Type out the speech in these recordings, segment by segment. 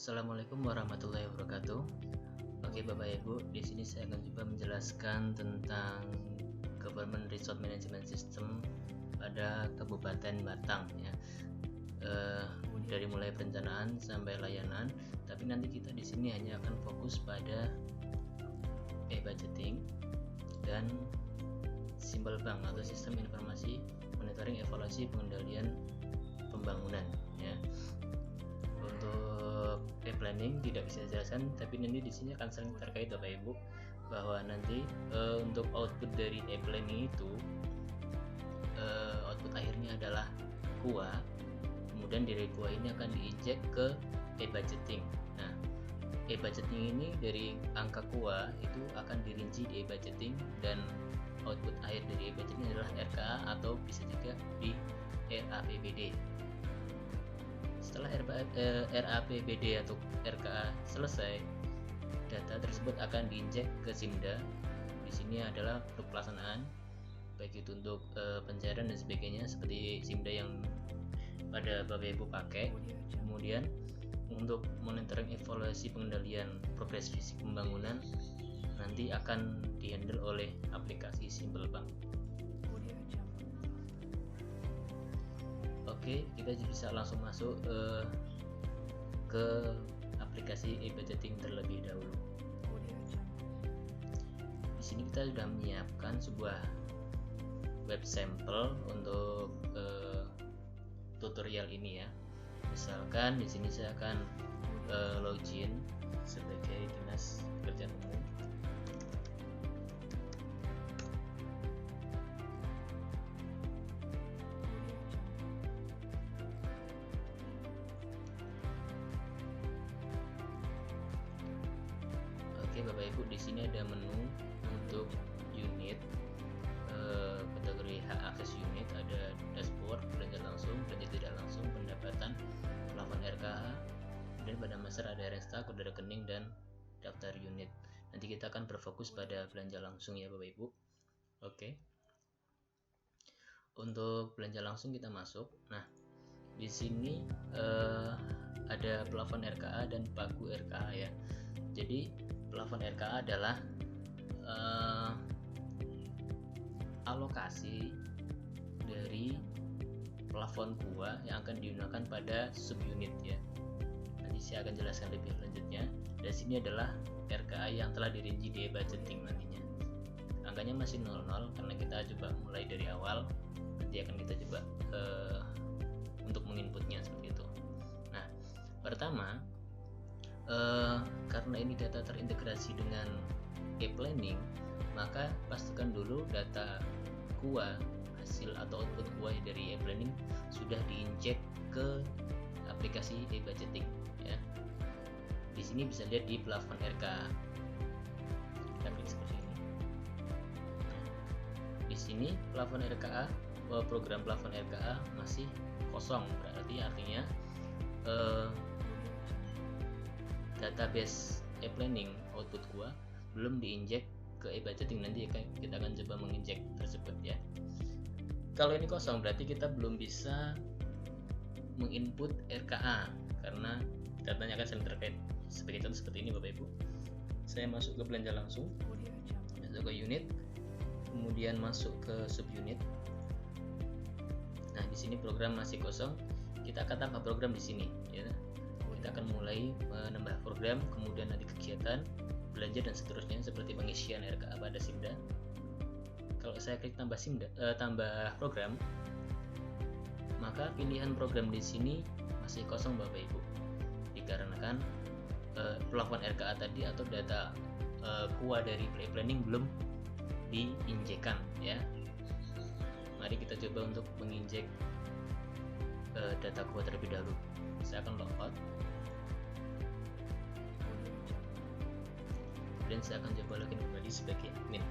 Assalamualaikum warahmatullahi wabarakatuh. Oke Bapak Ibu, di sini saya akan coba menjelaskan tentang Government Resource Management System pada Kabupaten Batang ya. Dari mulai perencanaan sampai layanan, tapi nanti kita di sini hanya akan fokus pada e-budgeting dan Simple Bank atau Sistem Informasi Monitoring Evaluasi Pengendalian Pembangunan ya. Untuk e-planning tidak bisa dijelaskan, tapi nanti di sini akan saling terkait Bapak Ibu, bahwa nanti untuk output dari e-planning itu output akhirnya adalah KUA, kemudian dari KUA ini akan diinjek ke e-budgeting. Nah, e-budgeting ini dari angka KUA itu akan dirinci di e-budgeting, dan output akhir dari e-budgeting adalah RKA atau bisa juga di RAPBD. Setelah RAPBD atau RKA selesai, data tersebut akan diinjek ke SIMDA. Di sini adalah untuk pelaksanaan, baik itu untuk pencairan dan sebagainya seperti SIMDA yang pada Bapak Ibu pakai. Kemudian untuk monitoring evaluasi pengendalian progres fisik pembangunan nanti akan dihandle oleh aplikasi Simple Bank. Oke, kita bisa langsung masuk ke aplikasi e-budgeting terlebih dahulu. Di sini kita sudah menyiapkan sebuah web sampel untuk tutorial ini ya. Misalkan di sini saya akan login sebagai Dinas Pekerjaan Umum. Oke Bapak Ibu, di sini ada menu untuk unit, kategori hak akses unit, ada dashboard, belanja langsung, belanja tidak langsung, pendapatan, plafon RKH, dan pada master ada resta, kode rekening, dan daftar unit. Nanti kita akan berfokus pada belanja langsung ya Bapak Ibu. Oke, untuk belanja langsung kita masuk. Nah, di sini ada plafon RKA dan pagu RKA ya. Jadi plafon RKA adalah alokasi dari plafon KUA yang akan digunakan pada subunit ya. Nanti saya akan jelaskan lebih lanjutnya. Dan sini adalah RKA yang telah dirinci di budgeting nantinya. Angkanya masih 00 karena kita coba mulai dari awal. Nanti akan kita coba untuk menginputnya seperti itu. Nah, pertama karena ini data terintegrasi dengan e-planning, maka pastikan dulu data KUA, hasil atau output KUA dari e-planning sudah diinjek ke aplikasi e-budgeting ya. Di sini bisa lihat di plafon RKA. Kita klik seperti ini. Di sini plafon RKA, program plafon RKA masih kosong, berarti artinya database e-planning output KUA belum diinjek ke e-budgeting. Nanti kita akan coba menginjek tersebut ya. Kalau ini kosong berarti kita belum bisa menginput RKA karena datanya akan saling terkait. Sebagai contoh seperti ini Bapak Ibu. Saya masuk ke belanja langsung, masuk ke unit, kemudian masuk ke subunit. Nah, di sini program masih kosong. Kita akan tambah program di sini ya. Kita akan mulai menambah program, kemudian nanti kegiatan, belanja dan seterusnya seperti pengisian RKA pada SIMDA. Kalau saya klik tambah tambah program, maka pilihan program di sini masih kosong Bapak Ibu, dikarenakan plafon RKA tadi atau data KUA dari planning belum diinjekkan ya. Mari kita coba untuk menginjek data KUA terlebih dahulu. Saya akan logout dan saya akan coba login kembali sebagai admin.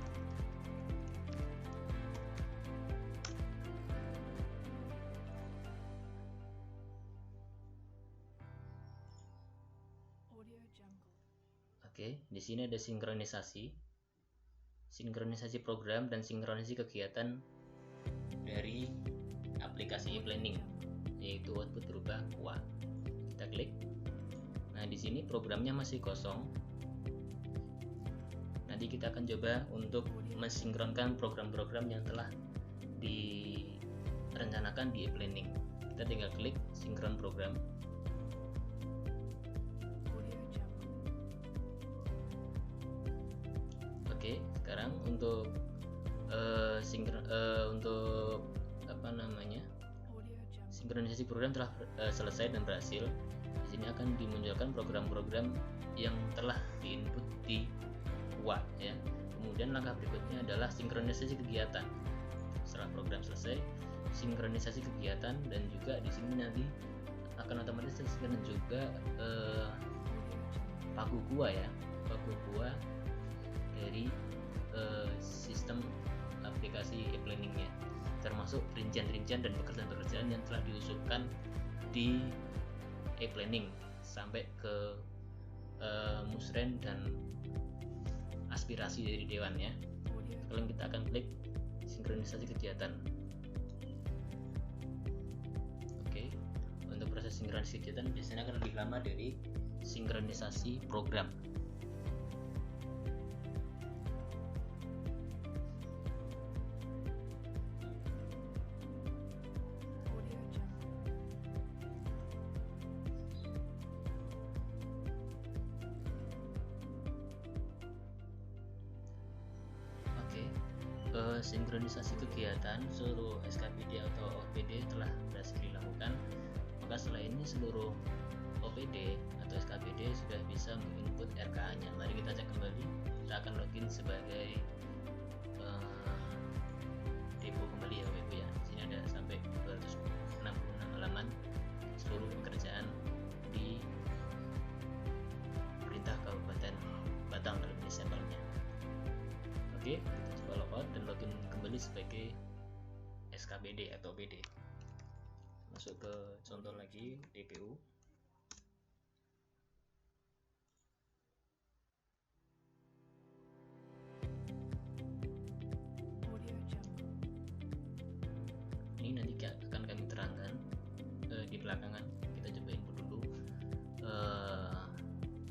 Oke, di sini ada sinkronisasi program dan sinkronisasi kegiatan dari aplikasi e-planning, yaitu output berupa KUA. Kita klik. Nah, di sini programnya masih kosong. Nanti kita akan coba untuk mensinkronkan program-program yang telah direncanakan di e-planning. Kita tinggal klik sinkron program. Oke, sekarang untuk sinkronisasi program telah selesai dan berhasil. Di sini akan dimunculkan program-program yang telah diinput di KUA ya. Kemudian langkah berikutnya adalah sinkronisasi kegiatan. Setelah program selesai, sinkronisasi kegiatan, dan juga di sini nanti akan otomatis tersinkron juga pagu KUA ya, pagu KUA dari sistem aplikasi e-planningnya, termasuk rincian-rincian dan pekerjaan-pekerjaan yang telah diusulkan di e-planning sampai ke musren dan aspirasi dari dewan ya. Sekarang kita akan klik sinkronisasi kegiatan. Oke, untuk proses sinkronisasi kegiatan biasanya akan lebih lama dari sinkronisasi program. Sinkronisasi kegiatan seluruh SKPD atau OPD telah berhasil dilakukan. Maka setelah ini seluruh OPD atau SKPD sudah bisa menginput RKA-nya. Mari kita cek kembali. Kita akan login sebagai depo kembali ya Bapak Ibu ya. Di sini ada sampai 266 halaman seluruh pekerjaan di Perintah Kabupaten Batang dalam sampelnya. Oke, kita coba logout dan login kembali sebagai SKPD atau PD. Masuk ke contoh lagi DPU. Ini nanti akan kami terangkan di belakangan. Kita coba input dulu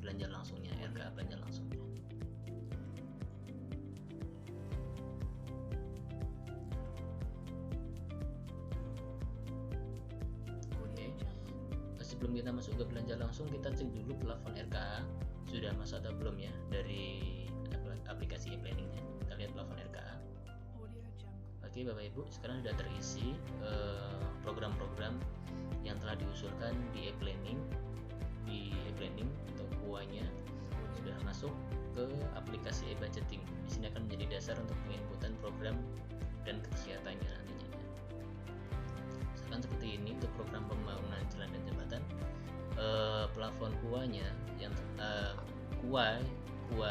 belanja langsungnya, RKA belanja langsungnya. Sebelum kita masuk ke belanja langsung, kita cek dulu plafon RKA sudah masuk atau belum ya dari aplikasi e-planningnya. Kita lihat plafon RKA. Oke Bapak Ibu, sekarang sudah terisi program-program yang telah diusulkan di e-planning atau KUA-nya sudah masuk ke aplikasi e-budgeting. Di sini akan menjadi dasar untuk penginputan program dan kegiatannya nantinya. Misalkan seperti ini untuk program pembangunan jalan dan jembatan, plafon KUA-nya yang KUA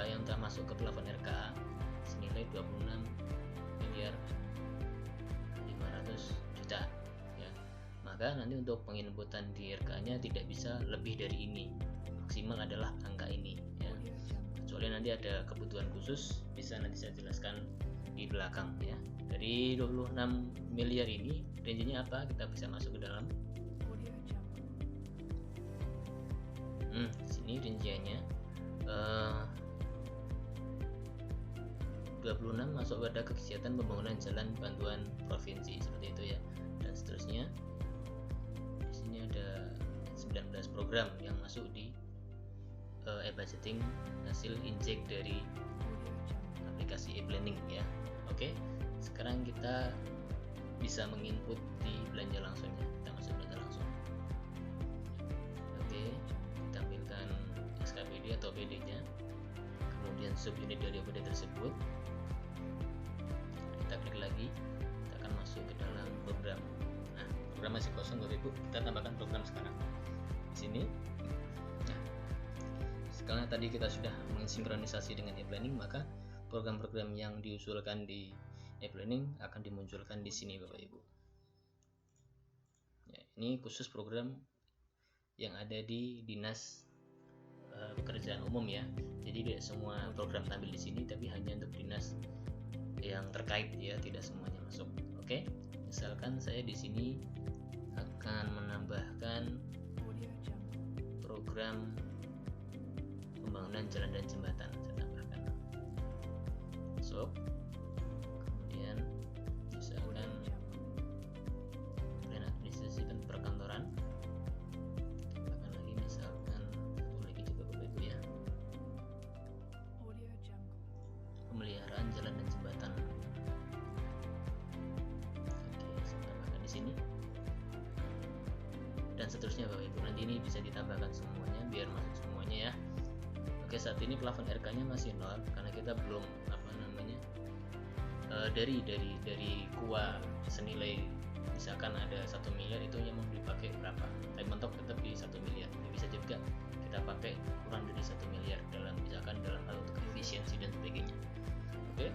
yang telah masuk ke plafon RKA senilai 26.500.000.000 ya. Maka nanti untuk penginputan di RKA-nya tidak bisa lebih dari ini, maksimal adalah angka ini ya. Kecuali nanti ada kebutuhan khusus, bisa nanti saya jelaskan di belakang ya. Dari 26 miliar ini range-nya apa? Kita bisa masuk ke dalam sini rinciannya 26 masuk pada kegiatan pembangunan jalan bantuan provinsi seperti itu ya, dan seterusnya. Di sini ada 19 program yang masuk di e-budgeting hasil injek dari aplikasi e-planning ya. Oke, sekarang kita bisa menginput di belanja langsungnya. Kita masuk belanja langsung. Oke, tampilkan SKPD atau PD-nya, kemudian subunit dari OPD tersebut. Kita klik lagi, kita akan masuk ke dalam program. Nah, program masih kosong Bapak Ibu, kita tambahkan program sekarang di sini. Nah, sekarang tadi kita sudah mensinkronisasi dengan e-planning, maka program-program yang diusulkan di e-planning akan dimunculkan di sini Bapak Ibu. Ya, ini khusus program yang ada di Dinas Pekerjaan Umum ya. Jadi tidak semua program tampil di sini, tapi hanya untuk dinas yang terkait ya, tidak semuanya masuk. Oke, misalkan saya di sini akan menambahkan program pembangunan jalan dan jembatan saya tambahkan. So, kemudian misalkan plan administrasi dan perkantoran, tambahkan lagi misalkan satu lagi juga Bapak Ibu ya, pemeliharaan jalan dan jembatan. Oke, saya tambahkan di sini dan seterusnya Bapak Ibu. Nanti ini bisa ditambahkan semuanya biar masuk semuanya ya. Oke, saat ini plafon RK nya masih 0 karena kita belum dari KUA senilai misalkan ada 1 miliar itu yang mau dipakai berapa, tapi mentok tetap di 1 miliar. Jadi bisa juga kita pakai kurang dari 1 miliar misalkan dalam hal untuk efisiensi dan sebagainya. Oke,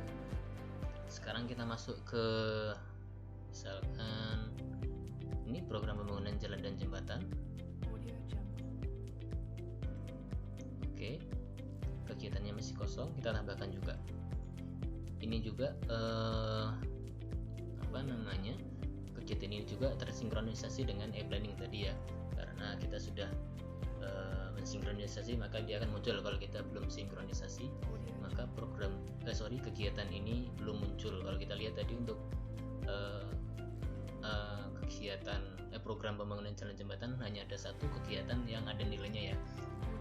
sekarang kita masuk ke misalkan ini program pembangunan jalan dan jembatan. Oke, kegiatannya masih kosong, kita tambahkan juga. Ini juga kegiatan ini juga tersinkronisasi dengan e-planning tadi ya, karena kita sudah mensinkronisasi maka dia akan muncul. Kalau kita belum sinkronisasi maka kegiatan ini belum muncul. Kalau kita lihat tadi untuk kegiatan program pembangunan jalan jembatan hanya ada satu kegiatan yang ada nilainya ya.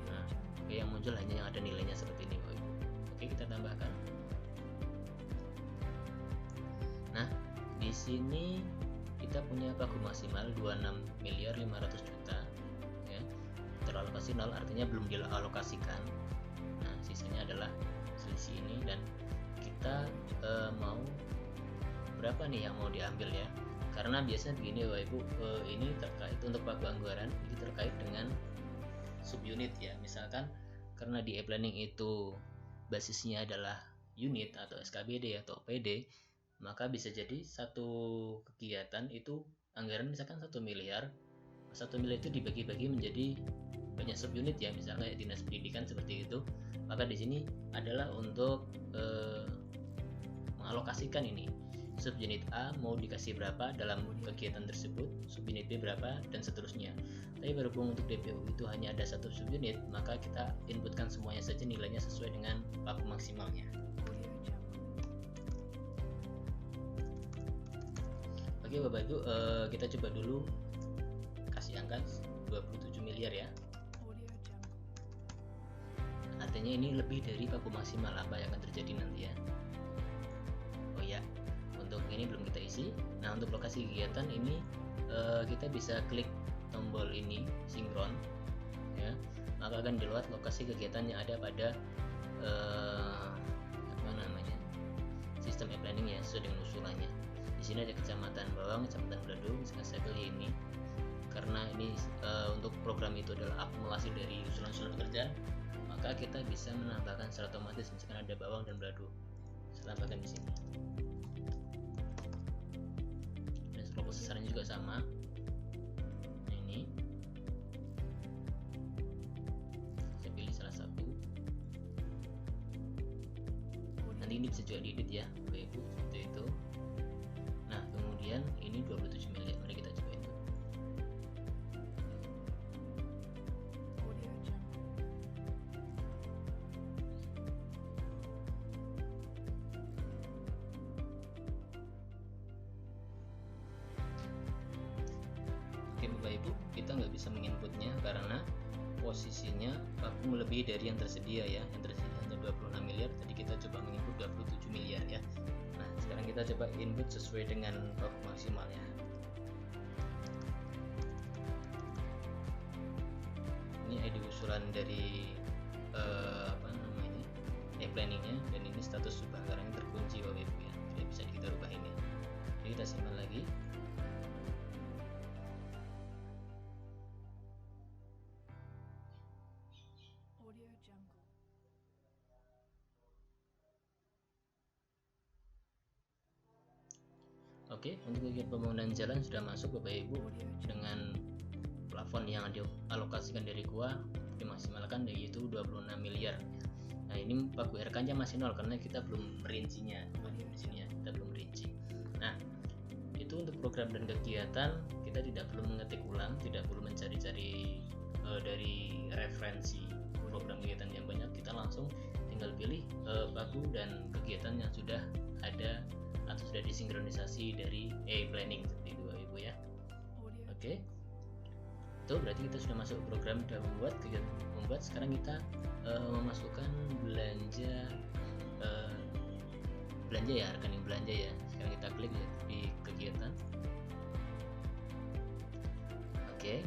Nah, yang muncul hanya yang ada nilainya seperti ini. Oke, kita tambahkan. Nah, di sini kita punya pagu maksimal 26.500.000.000 ya. Teralokasi 0 artinya belum dialokasikan. Nah, sisanya adalah selisih ini dan kita mau berapa nih yang mau diambil ya. Karena biasanya begini Bapak Ibu, ini terkait untuk pagu anggaran ini terkait dengan subunit ya. Misalkan karena di e-planning itu basisnya adalah unit atau SKBD atau PD, maka bisa jadi satu kegiatan itu anggaran misalkan 1 miliar. 1 miliar itu dibagi-bagi menjadi banyak subunit ya, misalnya dinas pendidikan seperti itu. Maka di sini adalah untuk mengalokasikan ini. Subunit A mau dikasih berapa dalam kegiatan tersebut, subunit B berapa, dan seterusnya. Tapi berhubung untuk DPU itu hanya ada satu subunit, maka kita inputkan semuanya saja nilainya sesuai dengan pagu maksimalnya. Oke Bapak Ibu, kita coba dulu kasih angka 27 miliar ya. Artinya ini lebih dari pagu maksimal. Apa yang akan terjadi nanti ya? Oh ya, untuk ini belum kita isi. Nah, untuk lokasi kegiatan ini kita bisa klik tombol ini sinkron ya, maka akan dilihat lokasi kegiatan yang ada pada sistem e-planning ya, sesuai dengan usulannya. Di sini ada Kecamatan Bawang, Kecamatan Bladung. Saya pilih ini karena ini untuk program itu adalah akumulasi dari usulan-usulan kerja, maka kita bisa menambahkan secara otomatis misalkan ada Bawang dan Bladung. Saya tambahkan di sini. Dan kelompok sasarannya juga sama. Ini saya pilih salah satu. Nanti ini bisa juga diedit ya Bapak Ibu, seperti itu. Nah, kemudian ini 27 miliar. Mari kita coba itu. Oke Bapak Ibu, kita nggak bisa menginputnya karena posisinya pagu melebihi dari yang tersedia ya. Yang tersedia hanya 26 miliar. Tadi kita coba menginput 27 miliar ya. Nah, sekarang kita coba input sesuai dengan pagu maksimalnya. Ini ID usulan dari e-planningnya, dan ini status subah anggaran terkunci Bapak Ibu ya. Tidak bisa kita rubah ini. Jadi kita simpan lagi. Oke, untuk kegiatan pembangunan jalan sudah masuk Bapak Ibu dengan plafon yang dialokasikan dari KUA dimaksimalkan yaitu 26 miliar. Nah, ini pagu RK-nya masih 0 karena kita belum merincinya di sini ya, kita belum merinci. Nah, itu untuk program dan kegiatan kita tidak perlu mengetik ulang, tidak perlu mencari-cari dari referensi program kegiatan yang banyak, kita langsung tinggal pilih pagu dan kegiatan yang sudah ada atau sudah disinkronisasi dari e-planning seperti itu Ibu ya. Oke, itu berarti kita sudah masuk program dan membuat kegiatan membuat. Sekarang kita memasukkan belanja ya, rekening belanja ya. Sekarang kita klik di kegiatan. Oke,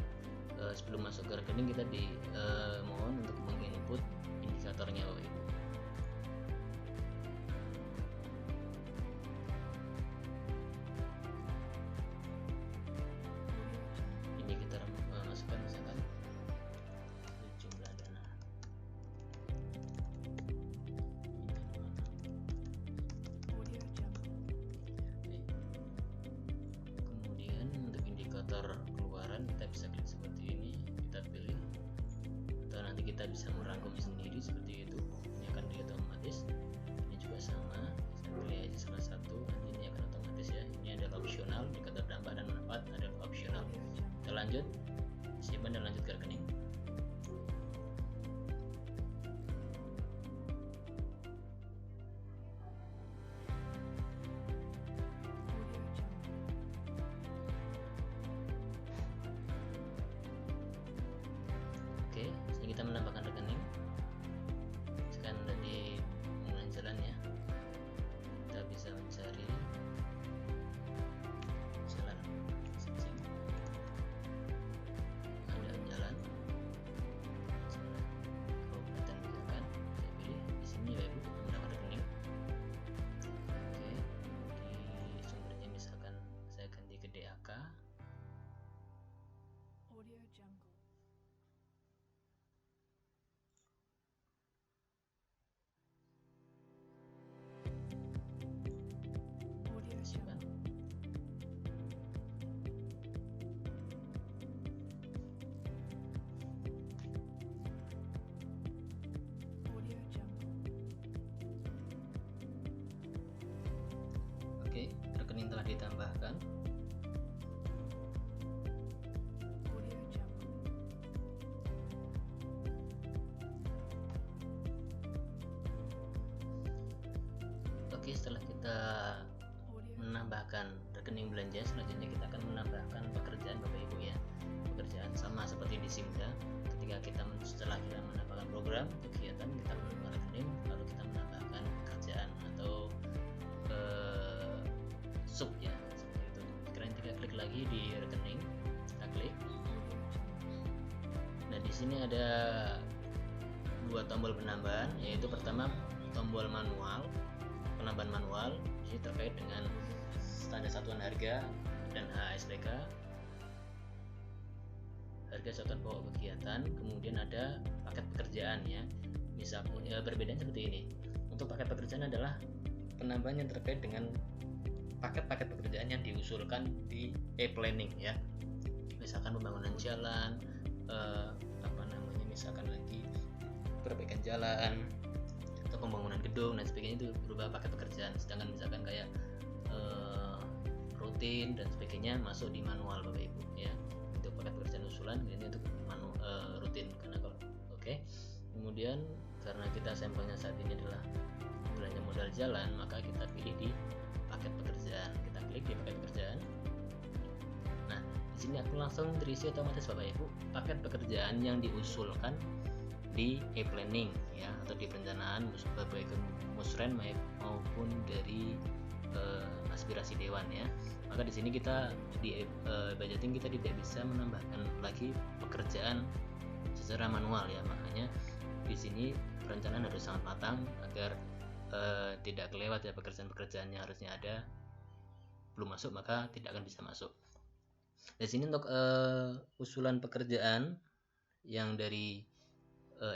sebelum masuk ke rekening kita mohon untuk menginput indikatornya Bapak Ibu. Indikator masukkan misalkan jumlah dana. Kemudian untuk indikator keluaran kita bisa klik seperti ini, kita pilih, atau nanti kita bisa merangkum sendiri seperti itu. Ini akan dilihat otomatis. Ini juga sama, saya pilih aja salah satu, nanti ini akan otomatis ya. Ini adalah opsional, indikator dampak dan manfaat adalah opsional. Kita lanjut, simpan dan lanjut ke rekening. Oke, sini kita menambahkan rekening. Sekarang ada di penggunaan jalan ya. Kita bisa mencari jalan. Ada jalan kabupaten misalkan. Saya pilih di sini ya Ibu, menggunakan rekening. Oke, di sumbernya misalkan saya ganti ke DAK. Simpan. Oke, rekening telah ditambahkan. Oke, setelah kita menambahkan rekening belanja, selanjutnya kita akan menambahkan pekerjaan Bapak Ibu ya. Pekerjaan sama seperti di Simda, setelah kita menambahkan program kegiatan, kita menambahkan rekening, lalu kita menambahkan pekerjaan atau sub ya, seperti itu. Sekarang kita klik lagi di rekening, kita klik. Nah, di sini ada dua tombol penambahan, yaitu pertama tombol manual, penambahan manual. Ini terkait dengan standar satuan harga dan HSPK, harga satuan pokok kegiatan. Kemudian ada paket pekerjaan ya, misalnya berbeda seperti ini. Untuk paket pekerjaan adalah penambahan yang terkait dengan paket-paket pekerjaan yang diusulkan di e-planning ya, misalkan pembangunan jalan, misalkan lagi perbaikan jalan atau pembangunan gedung dan sebagainya, itu berupa paket pekerjaan. Sedangkan misalkan kayak rutin dan sebagainya masuk di manual Bapak Ibu ya. Untuk paket pekerjaan usulan ini untuk rutin karena kalau kemudian karena kita sampelnya saat ini adalah belanja modal jalan, maka kita pilih di paket pekerjaan. Kita klik di paket pekerjaan. Nah, di sini aku langsung terisi otomatis Bapak Ibu paket pekerjaan yang diusulkan di e-planning ya, atau di perencanaan baik musren maupun dari aspirasi dewan ya. Maka di sini kita di budgeting kita tidak bisa menambahkan lagi pekerjaan secara manual ya. Makanya di sini perencanaan harus sangat matang agar tidak kelewat ya, pekerjaan-pekerjaan yang harusnya ada belum masuk maka tidak akan bisa masuk. Di sini untuk usulan pekerjaan yang dari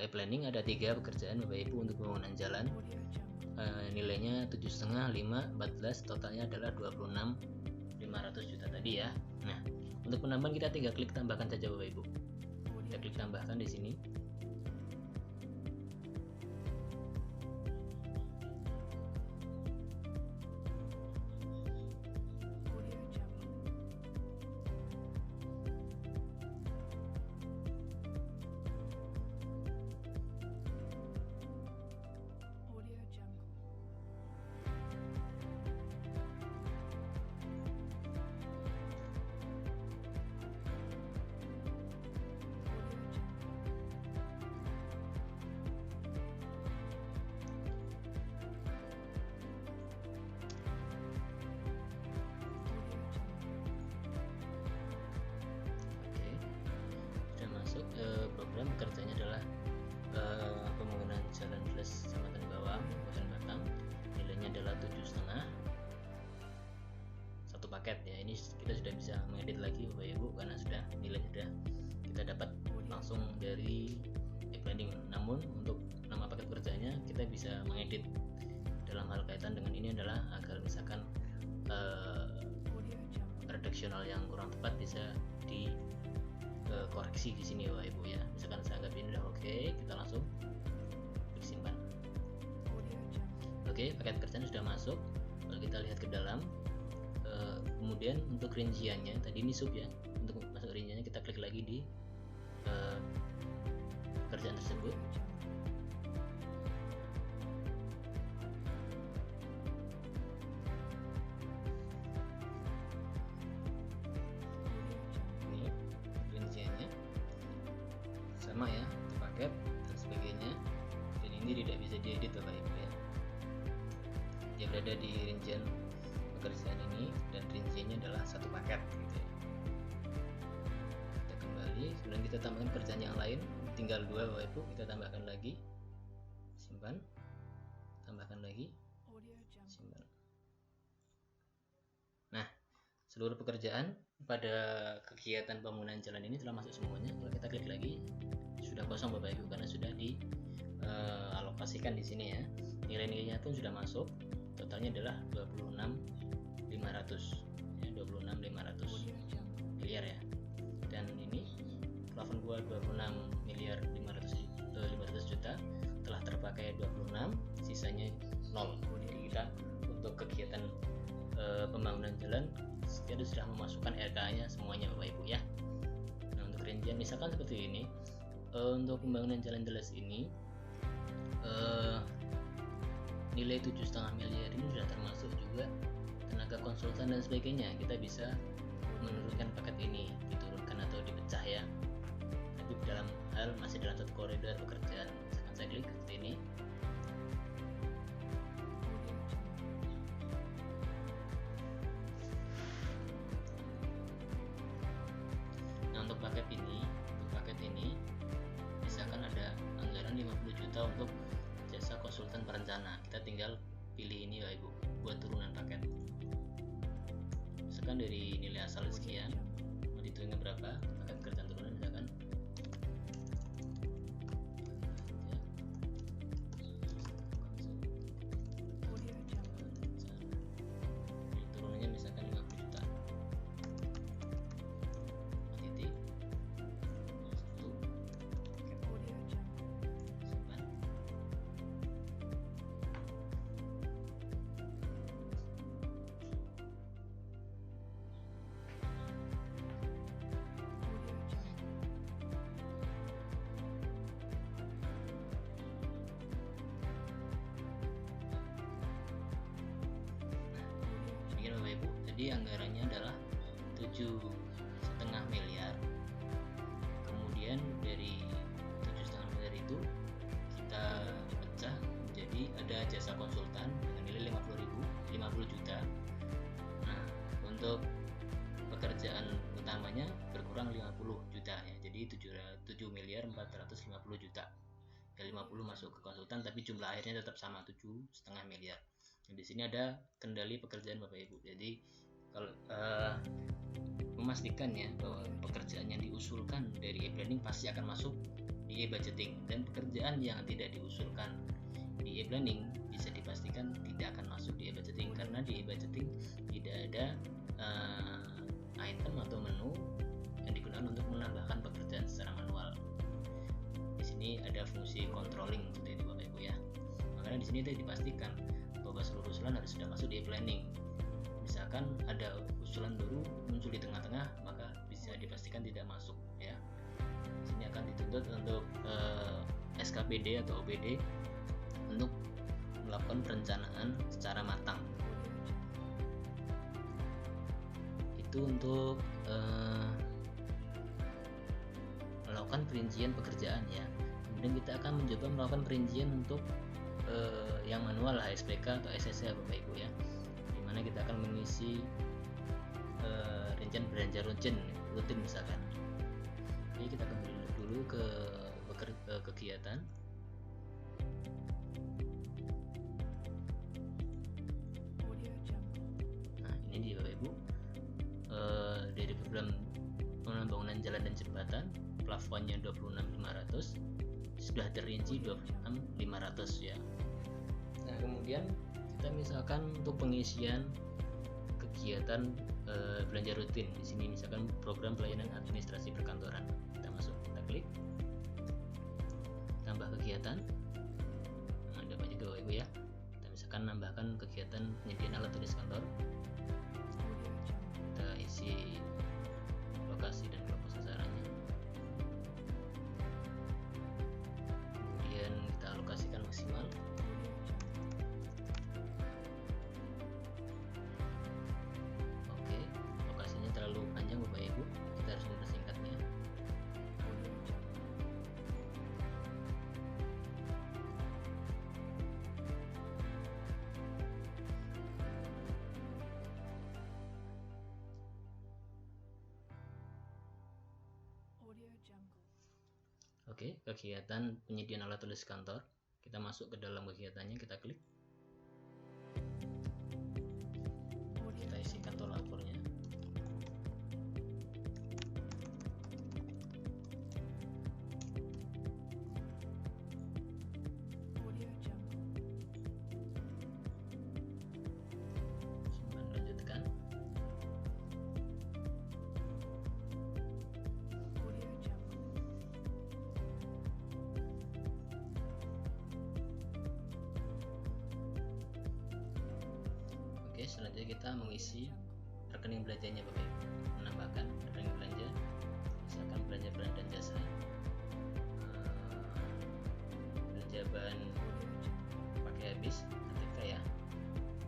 e-planning ada 3 pekerjaan Bapak Ibu untuk pembangunan jalan. Nilainya 7,5, 5, 14, totalnya adalah 26.500 juta tadi ya. Nah, untuk penambahan kita tinggal klik tambahkan saja Bapak Ibu. Kita klik tambahkan di sini. program kerjanya adalah pembangunan jalan Jelas Kecamatan Bawang, Kabupaten Batang. Nilainya adalah 7,5, satu paket ya. Ini kita sudah bisa mengedit lagi Bapak Ibu karena sudah nilainya sudah kita dapat langsung dari e-planning. Namun untuk nama paket kerjanya kita bisa mengedit dalam hal kaitan dengan ini adalah agar misalkan redaksional yang kurang tepat bisa dikoreksi di sini Bapak Ibu ya. Misalkan saya anggap ini udah oke, kita langsung simpan. Oke, paket kerjaan sudah masuk. Kalau kita lihat ke dalam, kemudian untuk rinciannya tadi ini sub ya. Untuk masuk rinciannya kita klik lagi di pekerjaan tersebut. Ini rinciannya sama ya, untuk paket dan sebagainya. Dan ini tidak bisa diedit Bapak Ibu ya. Dia berada di rincian pekerjaan ini dan rinciannya adalah satu paket gitu ya. Kita kembali, kemudian kita tambahkan kerjaan yang lain, tinggal 2 Bapak Ibu, kita tambahkan lagi, simpan, tambahkan lagi, simpan. Nah, seluruh pekerjaan pada kegiatan pembangunan jalan ini telah masuk semuanya. Kalau kita klik lagi, sudah kosong Bapak Ibu karena sudah dialokasikan di sini ya. Nilai-nilainya pun sudah masuk. Totalnya adalah 26.500 ya, 26.500 miliar ya. Dan ini plafon gua 26.500 juta, telah terpakai 26, sisanya 0. Jadi kita untuk kegiatan pembangunan jalan kita sudah memasukkan RK-nya semuanya Bapak Ibu ya. Nah, untuk rincian misalkan seperti ini, untuk pembangunan jalan Jelas ini nilai 7,5 miliar ini sudah termasuk juga tenaga konsultan dan sebagainya. Kita bisa menurunkan paket ini, diturunkan atau dipecah ya, tapi dalam hal masih dalam satu koridor pekerjaan. Misalkan saya klik seperti ini, nah untuk paket ini misalkan ada anggaran 50 juta untuk jasa konsultan perencana, kita tinggal pilih ini Bapak Ibu buat turunan paket. Misalkan dari nilai asal sekian, mau dihitungnya berapa paket kerjaan turunan misalkan turunannya misalkan 50 juta. Titik 1 simpan. Bapak Ibu, jadi anggarannya adalah 7,5 miliar. Kemudian dari 7,5 miliar itu kita pecah menjadi ada jasa konsultan dengan nilai 50 juta. Nah, untuk pekerjaan utamanya berkurang 50 juta ya. Jadi 7.450 juta. Dari 50 masuk ke konsultan, tapi jumlah akhirnya tetap sama 7,5 miliar. Di sini ada kendali pekerjaan Bapak Ibu. Jadi kalau memastikan ya bahwa pekerjaan yang diusulkan dari e-planning pasti akan masuk di e-budgeting, dan pekerjaan yang tidak diusulkan di e-planning bisa dipastikan tidak akan masuk di e-budgeting, karena di e-budgeting tidak ada item atau menu yang digunakan untuk menambahkan pekerjaan secara manual. Di sini ada fungsi controlling seperti itu Bapak Ibu ya. Makanya di sini dipastikan bahwa seluruh usulan harus sudah masuk di e-planning. Misalkan ada usulan baru muncul di tengah-tengah, maka bisa dipastikan tidak masuk ya. Sini akan dituntut untuk SKPD atau OPD untuk melakukan perencanaan secara matang. Itu untuk melakukan perincian pekerjaan ya. Kemudian kita akan mencoba melakukan perincian untuk yang manual HSPK atau SSC Bapak Ibu ya, dimana kita akan mengisi rincian belanja rutin misalkan. Jadi kita kembali dulu dulu ke kegiatan. Nah, ini dia Bapak Ibu, dari program pembangunan jalan dan jembatan, plafonnya 26.500, sudah terinci 26.500 ya. Nah, kemudian kita misalkan untuk pengisian kegiatan belanja rutin, di sini misalkan program pelayanan administrasi perkantoran, kita masuk, kita klik tambah kegiatan. Nah, ada banyak juga Ibu ya. Kita misalkan nambahkan kegiatan penyediaan alat tulis kantor, kita isi lokasi dan kelompok sasarannya, kemudian kita alokasikan maksimal. Terlalu panjang Bapak Ibu, kita harus mempersingkatnya. Oke, kegiatan penyediaan alat tulis kantor, kita masuk ke dalam kegiatannya, kita klik, kita isi kantor lapornya. Selanjutnya kita mengisi rekening belanjanya Bapak Ibu, menambahkan rekening belanja, misalkan belanja barang dan jasa, belanja bahan pakai habis, ketika ya,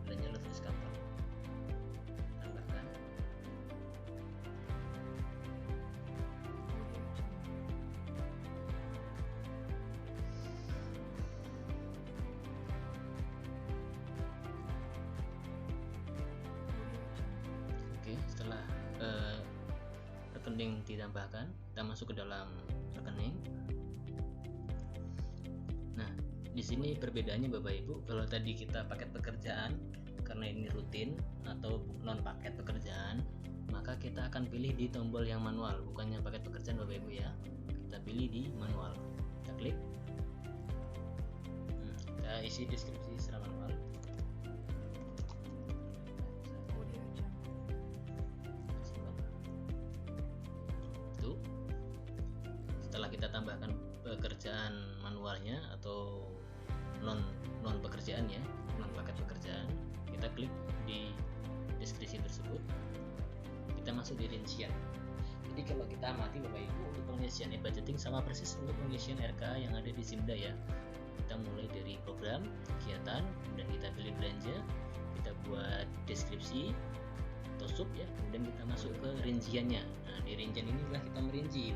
belanja alat tulis kantor, tambahkan. Setelah rekening ditambahkan, kita masuk ke dalam rekening. Nah, di sini perbedaannya Bapak Ibu, kalau tadi kita paket pekerjaan, karena ini rutin atau non paket pekerjaan, maka kita akan pilih di tombol yang manual, bukannya paket pekerjaan Bapak Ibu ya. Kita pilih di manual, kita klik, kita isi deskripsi secara manual. Setelah kita tambahkan pekerjaan manualnya atau non pekerjaan ya, non paket pekerjaan, kita klik di deskripsi tersebut, kita masuk di rincian. Jadi kalau kita amati Bapak Ibu, untuk pengisian e-budgeting sama persis untuk pengisian RKA yang ada di Simda ya. Kita mulai dari program, kegiatan, dan kita pilih belanja, kita buat deskripsi atau sub ya, kemudian kita masuk ke rinciannya. Nah, di rincian inilah kita merinci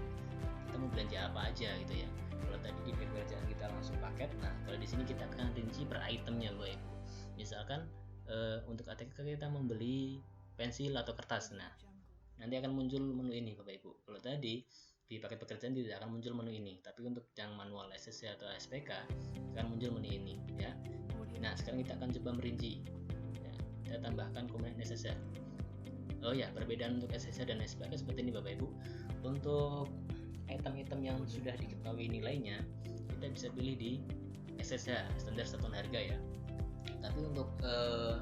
kita mau belanja apa aja gitu ya. Kalau tadi di pekerjaan kita langsung paket, nah kalau di sini kita akan rinci per itemnya Bapak Ibu. Misalkan untuk ATK kita membeli pensil atau kertas, nah nanti akan muncul menu ini Bapak Ibu. Kalau tadi di paket pekerjaan tidak akan muncul menu ini, tapi untuk yang manual SSC atau SPK akan muncul menu ini ya. Nah sekarang kita akan coba merinci ya, kita tambahkan komponen SSC. Oh ya, perbedaan untuk SSC dan SPK seperti ini Bapak Ibu. Untuk item-item yang sudah diketahui nilainya, kita bisa pilih di SSH, standar satuan harga ya. Tapi untuk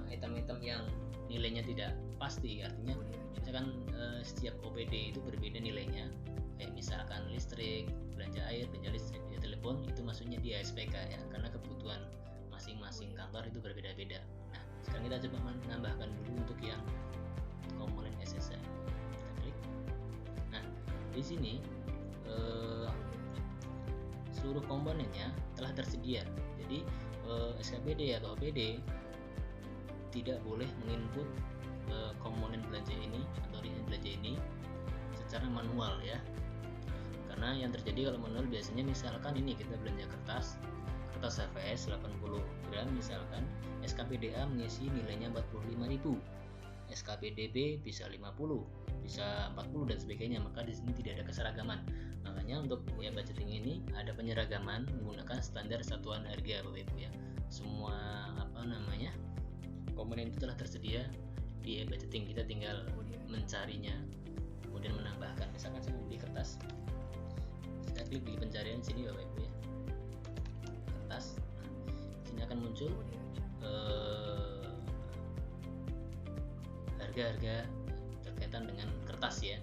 item-item yang nilainya tidak pasti, artinya misalkan setiap OPD itu berbeda nilainya, kayak misalkan listrik, belanja air, belanja listrik, belanja telepon, itu maksudnya di SPK ya, karena kebutuhan masing-masing kantor itu berbeda-beda. Nah sekarang kita coba menambahkan dulu untuk yang komponen SSH, kita klik. Nah di sini seluruh komponennya telah tersedia. Jadi SKPD atau OPD tidak boleh menginput komponen belanja ini atau rincian belanja ini secara manual ya. Karena yang terjadi kalau manual biasanya misalkan ini kita belanja kertas HVS 80 gram misalkan, SKPDA mengisi nilainya 45.000, SKPDB bisa 50, bisa 40 dan sebagainya, maka di sini tidak ada keseragaman. Makanya untuk e-budgeting ini ada penyeragaman menggunakan standar satuan harga Bapak Ibu ya. Semua komponen itu telah tersedia di e-budgeting, kita tinggal mencarinya kemudian menambahkan. Misalkan saya membeli kertas, saya klik di pencarian sini Bapak Ibu ya, kertas. Sini akan muncul harga-harga berkaitan dengan kertas ya,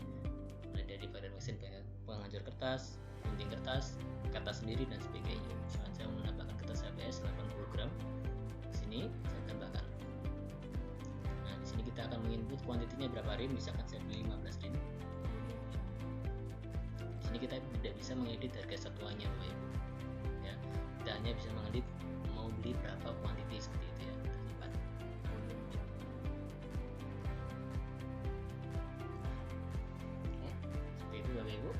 mulai dari badan mesin, penghancur kertas, gunting kertas, kertas sendiri dan sebagainya. Misalkan saya menambahkan kertas HBS 80 gram, di sini saya tambahkan. Nah, di sini kita akan menginput kuantitinya berapa rim, misalkan saya beli 15 rim. Di sini kita tidak bisa mengedit harga satuannya Bapak Ibu. Ya, kita hanya bisa mengedit mau beli berapa kuantiti seperti itu ya, tersimpan. Seperti itu Bapak Ibu.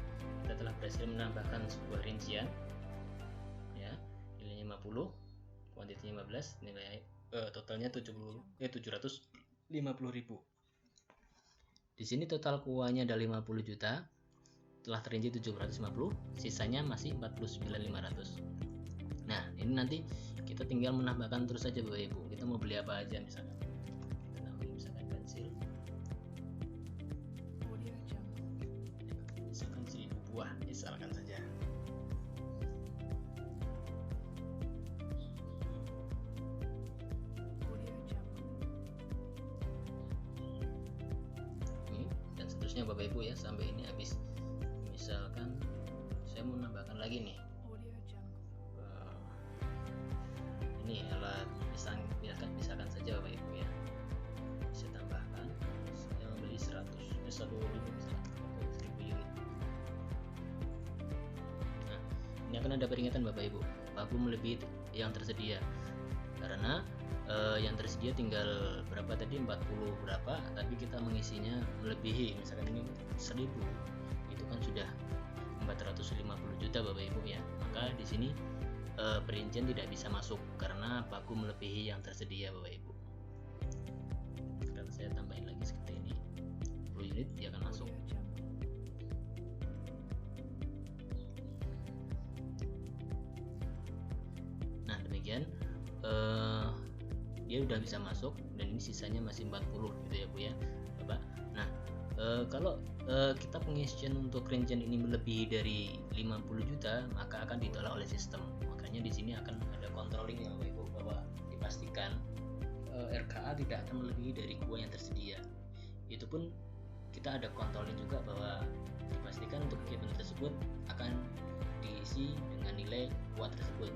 Kita telah berhasil menambahkan sebuah rincian ya, nilainya 50, kuantitinya 15, nilai totalnya 750.000. Di sini total kuanya ada 50 juta, telah terinci 750, sisanya masih 49.500. Nah, ini nanti kita tinggal menambahkan terus saja Bapak Ibu. Kita mau beli apa aja, misalkan kita nambahin misalkan pensil, misalkan 1000 buah, misalkan saja. Ini dan seterusnya Bapak Ibu ya, sampai ini habis. Misalkan saya mau menambahkan lagi nih, ini alat misalkan saja Bapak Ibu ya, saya tambahkan, saya membeli 1.000 misalkan, atau 1.000 unit. Nah, ini akan ada peringatan Bapak Ibu, baku melebihi yang tersedia, karena yang tersedia tinggal berapa tadi, 40 berapa, tapi kita mengisinya melebihi, misalkan ini 1.000, itu kan sudah 450 juta Bapak Ibu ya. Maka di sini perincian tidak bisa masuk karena baku melebihi yang tersedia Bapak Ibu. Sekarang saya tambahin lagi seperti ini, 10 unit dia akan masuk. Nah, demikian dia udah bisa masuk, dan ini sisanya masih 40 gitu ya Bu ya Bapak. Nah, kalau kita pengisian untuk rincian ini melebihi dari 50 juta, maka akan ditolak oleh sistem. Makanya di sini akan ada controlling ya Bapak Ibu, bahwa dipastikan RKA tidak akan melebihi dari kuah yang tersedia. Itu pun kita ada controlling juga, bahwa dipastikan untuk kegiatan tersebut akan diisi dengan nilai kuah tersebut.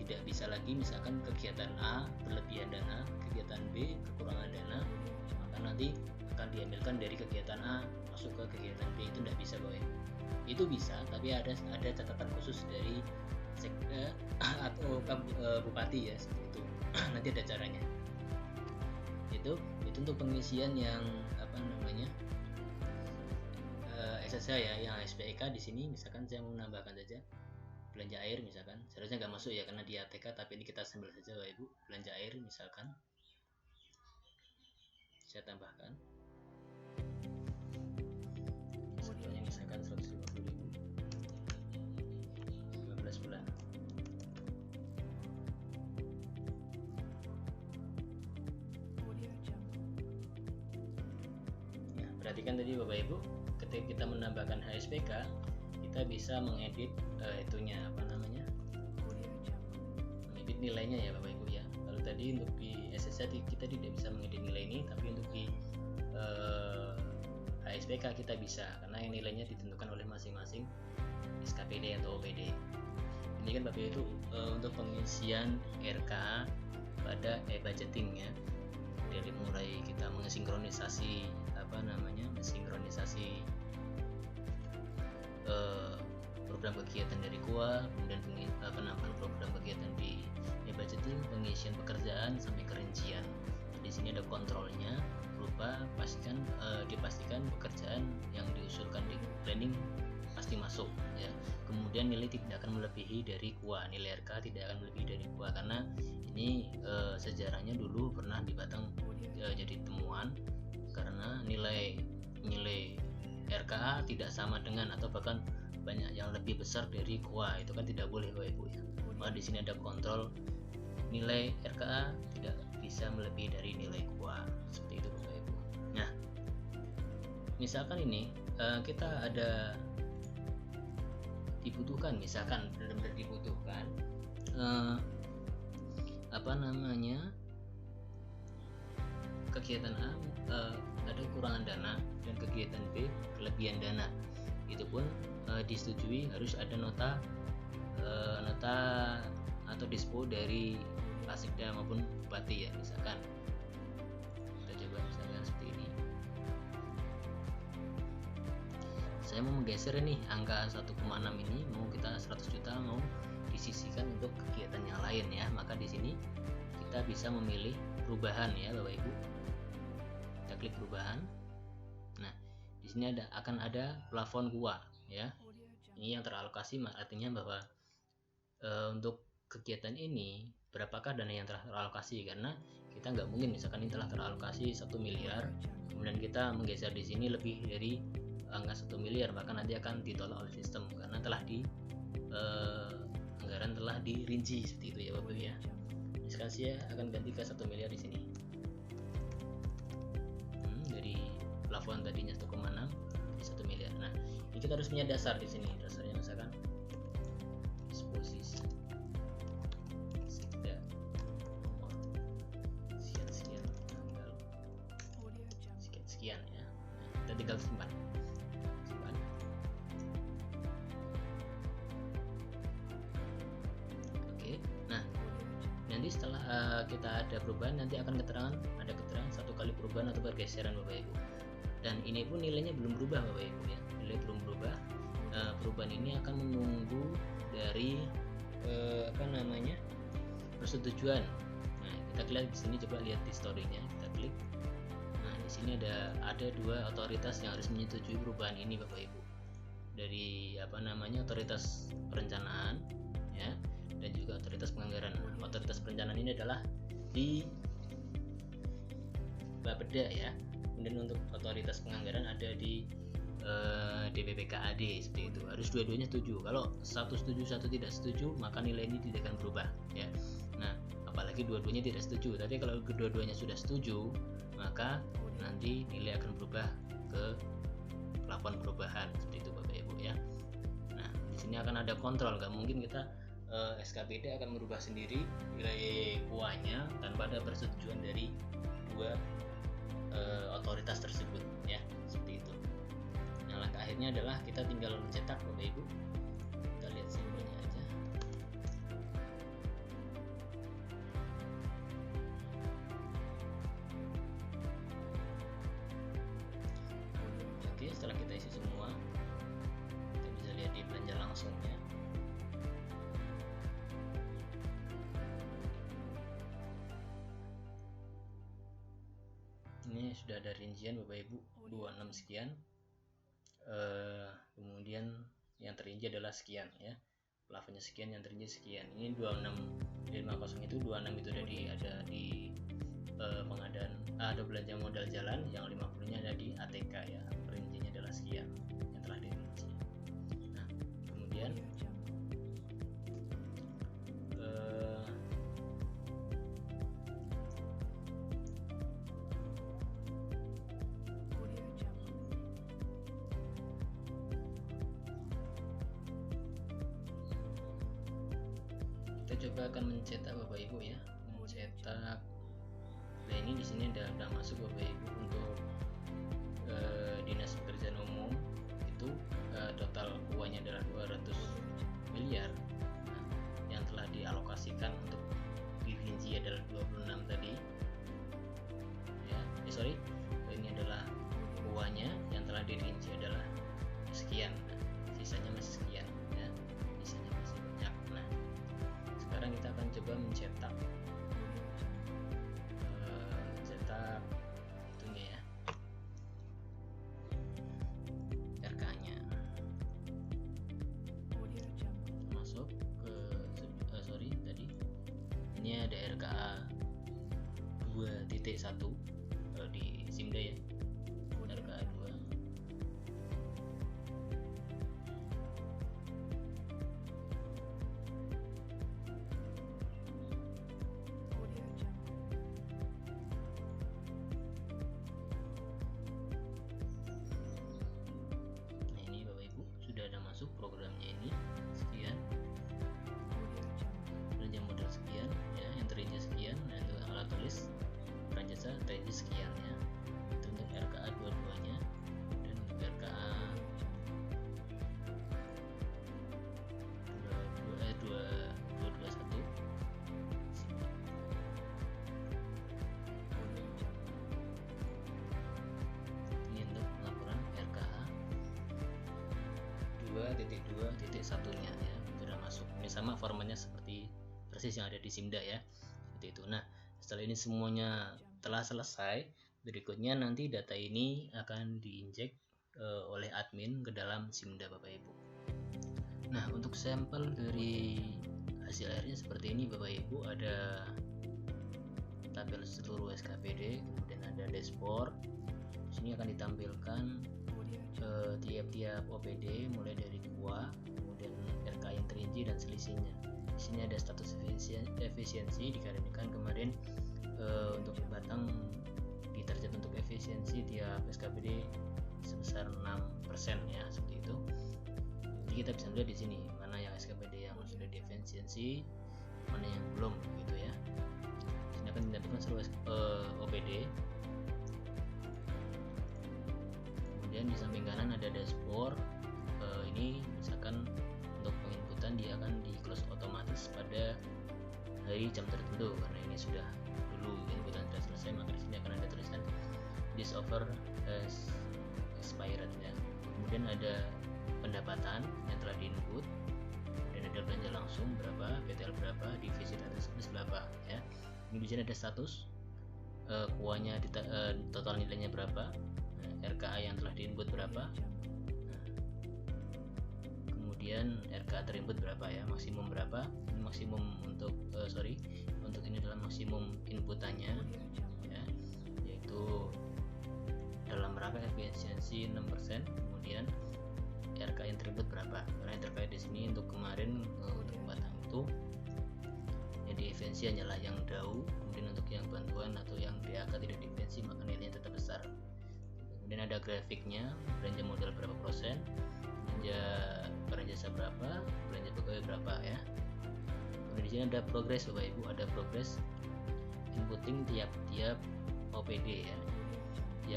Tidak bisa lagi misalkan kegiatan A berlebihan dana, kegiatan B kekurangan dana, maka nanti akan diambilkan dari kegiatan A masuk ke kegiatan B. Itu tidak bisa Bapak Ibu. Itu bisa, tapi ada catatan khusus dari sekda atau bupati ya, seperti itu. Nanti ada caranya. Itu untuk pengisian yang SSH ya, yang SPEK. Di sini misalkan saya mau menambahkan saja belanja air, misalkan seharusnya nggak masuk ya karena di ATK, tapi ini kita sambil saja Bapak Ibu. Belanja air misalkan saya tambahkan satuannya misalkan 150.000, 15 bulan. Nah, perhatikan tadi Bapak Ibu, ketika kita menambahkan HSPK, kita bisa mengedit mengedit nilainya ya Bapak Ibu ya. Kalau tadi untuk di SSH kita tidak bisa mengedit nilai ini, tapi untuk di HSPK kita bisa, karena yang nilainya ditentukan oleh masing-masing SKPD atau OPD. Ini kan Bapak Ibu untuk pengisian RKA pada e-budgeting ya, dari mulai kita mensinkronisasi program kegiatan dari KUA, kemudian penambahan program kegiatan di e-budgeting, pengisian pekerjaan sampai kerincian. Di sini ada kontrolnya, berupa dipastikan pekerjaan yang diusulkan di planning pasti masuk ya. Kemudian nilai tidak akan melebihi dari KUA, nilai RK tidak akan melebihi dari KUA, karena ini sejarahnya dulu pernah di Batang jadi temuan, karena nilai RKA tidak sama dengan, atau bahkan banyak yang lebih besar dari KUA, itu kan tidak boleh Bapak Ibu ya. Maka di sini ada kontrol nilai RKA tidak bisa melebihi dari nilai KUA, seperti itu Bapak Ibu. Nah, misalkan ini kita ada dibutuhkan, misalkan benar-benar dibutuhkan kegiatan A ada kekurangan dana dan kegiatan B kelebihan dana, itu pun disetujui harus ada nota atau dispo dari Pasikda maupun Bupati ya. Misalkan kita coba misalkan seperti ini, saya mau menggeser nih angka 1,6 ini, mau kita 100 juta mau disisihkan untuk kegiatan yang lain ya, maka di sini kita bisa memilih perubahan ya Bapak Ibu. Kita klik perubahan. Nah, di sini akan ada plafon KUA ya. Ini yang teralokasi, artinya bahwa untuk kegiatan ini berapakah dana yang telah teralokasi, karena kita nggak mungkin misalkan ini telah teralokasi 1 miliar kemudian kita menggeser di sini lebih dari angka 1 miliar, maka nanti akan ditolak oleh sistem karena telah anggaran telah dirinci seperti itu ya Bapak ya. Misalkan saya akan ganti ke 1 miliar di sini. Dari plafon tadinya 1,6 jadi 1 miliar. Nah, ini kita harus punya dasar di sini. Dasarnya misalkan disposisi Pasikda nomor sekian tanggal sekian ya. Nah, kita tinggal simpan. Oke. Nah, nanti setelah kita ada perubahan, nanti akan ada keterangan 1 kali perubahan atau pergeseran Bapak Ibu. Dan ini pun nilainya belum berubah Bapak Ibu ya, nilai belum berubah. Perubahan ini akan menunggu dari persetujuan. Nah, kita lihat di sini, coba lihat di story-nya, kita klik. Nah, di sini ada 2 otoritas yang harus menyetujui perubahan ini Bapak Ibu. Dari otoritas perencanaan ya, dan juga otoritas penganggaran. Otoritas perencanaan ini adalah di Bapeda ya. Kemudian untuk otoritas penganggaran ada di DPPKAD, seperti itu. Harus dua-duanya setuju. Kalau satu setuju, satu tidak setuju, maka nilai ini tidak akan berubah ya. Nah, apalagi dua-duanya tidak setuju. Tapi kalau kedua-duanya sudah setuju, maka nanti nilai akan berubah ke plafon perubahan, seperti itu Bapak Ibu ya. Nah, di sini akan ada kontrol. Nggak mungkin kita SKPD akan merubah sendiri nilai KUA-nya tanpa ada persetujuan dari 2 otoritas tersebut ya, seperti itu. Nah, langkah akhirnya adalah kita tinggal mencetak Bapak Ibu. Kita lihat simbolnya aja. Oke, setelah kita isi semua, kita bisa lihat di belanja langsungnya. Ini sudah ada rincian Bapak Ibu 26 sekian, kemudian yang terinci adalah sekian ya, plafonnya sekian, yang terinci sekian. Ini 2650 itu 26 itu ada di pengadaan ada belanja modal jalan, yang 50 nya ada di ATK ya, perincinya adalah sekian yang telah dirinci. Nah, kemudian kita coba akan mencetak Bapak Ibu ya, mencetak. Nah, ini di sini ada masuk Bapak Ibu untuk Dinas Pekerjaan Umum itu total uangnya adalah 200 miliar. Nah, yang telah dialokasikan untuk dirinci adalah 26 tadi ya. Ini adalah uangnya yang telah dirinci adalah sekian. Nah, sisanya masih sekian ya, sisanya masih banyak. Nah, sekarang kita akan coba mencetak itunya ya, RK-nya. Masuk ke tadi ini ada RKA 2.1 di Simda ya, RKA 2. C1-nya ya, sudah masuk. Ini sama formatnya seperti persis yang ada di Simda ya, seperti itu. Nah, setelah ini semuanya telah selesai, berikutnya nanti data ini akan diinjek oleh admin ke dalam Simda Bapak Ibu. Nah, untuk sampel dari hasil akhirnya seperti ini Bapak Ibu. Ada tabel seluruh SKPD, kemudian ada dashboard. Di sini akan ditampilkan tiap-tiap OPD mulai dari KUA, kemudian RK yang terinci dan selisihnya. Di sini ada status efisiensi dikarenakan kemarin untuk Batang ditarget untuk efisiensi tiap SKPD sebesar 6% ya, seperti itu. Jadi kita bisa lihat di sini mana yang SKPD yang sudah diefisiensi, mana yang belum gitu ya. Di sini akan ditampilkan seluruh OPD. Kemudian di samping kanan ada dashboard. Ini misalkan untuk penginputan dia akan di close otomatis pada hari jam tertentu, karena ini sudah dulu inputan sudah selesai, maka di sini akan ada tulisan this offer has expired ya. Kemudian ada pendapatan yang telah diinput, kemudian ada belanja langsung berapa, PTL berapa, divisi data service berapa ya. Ini di sini ada status kuanya total nilainya berapa, RKA yang telah diinput berapa, kemudian RKA terinput berapa ya, maksimum berapa. Ini maksimum untuk untuk ini adalah maksimum inputannya ya, yaitu dalam rangka efisiensi 6%. Kemudian RK yang terinput berapa, karena yang terkait di sini untuk kemarin untuk Batang itu yang diefisiensi hanyalah yang DAU, kemudian untuk yang bantuan atau yang DAK tidak diefisiensi maka nilainya tetap besar. Kemudian ada grafiknya, belanja modal berapa persen, belanja barang jasa berapa, belanja pegawai berapa ya. Kemudian di sini ada progres Bapak Ibu, ada progres inputting tiap-tiap OPD ya.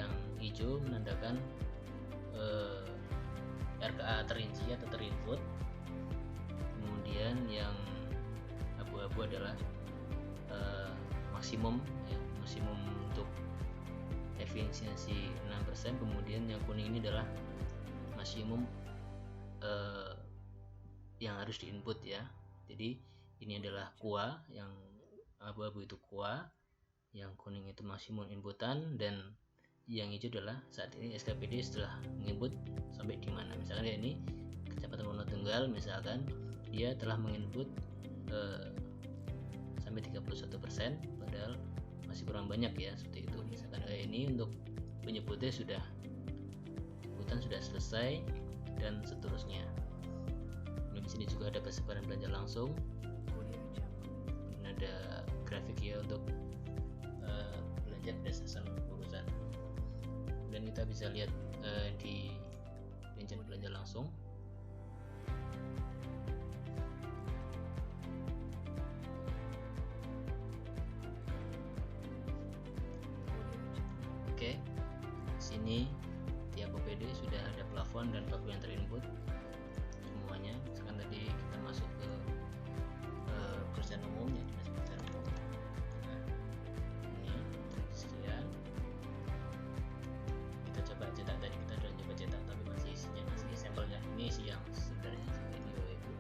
Yang hijau menandakan RKA terinci atau terinput, kemudian yang abu-abu adalah maksimum ya, maksimum untuk efisiensi 6%. Kemudian yang kuning ini adalah maksimum yang harus diinput ya. Jadi ini adalah KUA, yang abu-abu itu KUA, yang kuning itu maksimum inputan, dan yang hijau adalah saat ini SKPD setelah menginput sampai di mana. Misalkan ya ini kecepatan monotunggal, misalkan dia telah menginput sampai 31%, padahal masih kurang banyak ya, seperti itu. Misalkan ini untuk penyebutnya sudah inputan sudah selesai dan seterusnya. Di sini juga ada persebaran belanja langsung, dan ada grafik ya untuk belanja berdasarkan urusan. Dan kita bisa lihat di rincian belanja langsung. Oke, sini tiap OPD sudah ada plafon dan pagu yang terinput semuanya. Misalkan tadi kita masuk ke perusahaan umum ya, dinas perusahaan umum. Nah, ini sekian. Kita coba cetak, tadi kita sudah coba cetak tapi masih isinya masih sampelnya. Ini isi yang sebenarnya seperti ini Bapak Ibu.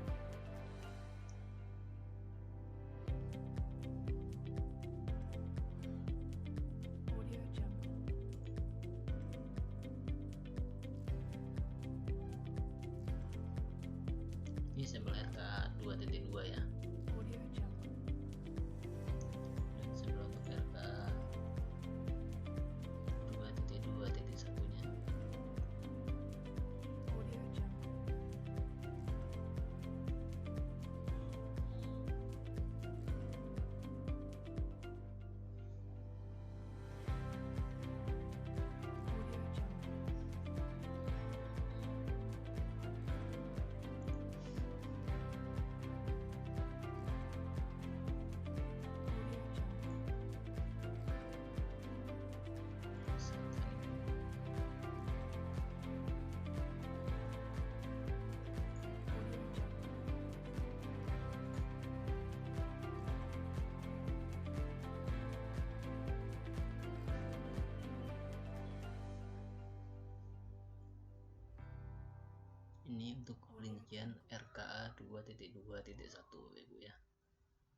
Ini untuk rincian RKA 2.2.1 Ibu ya.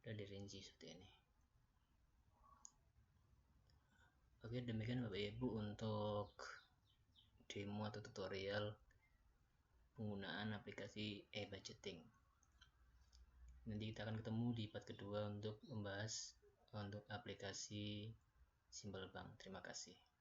Udah dirinci seperti ini. Oke, demikian Bapak Ibu untuk demo atau tutorial penggunaan aplikasi e-budgeting. Nanti kita akan ketemu di part kedua untuk membahas untuk aplikasi Simple Bank. Terima kasih.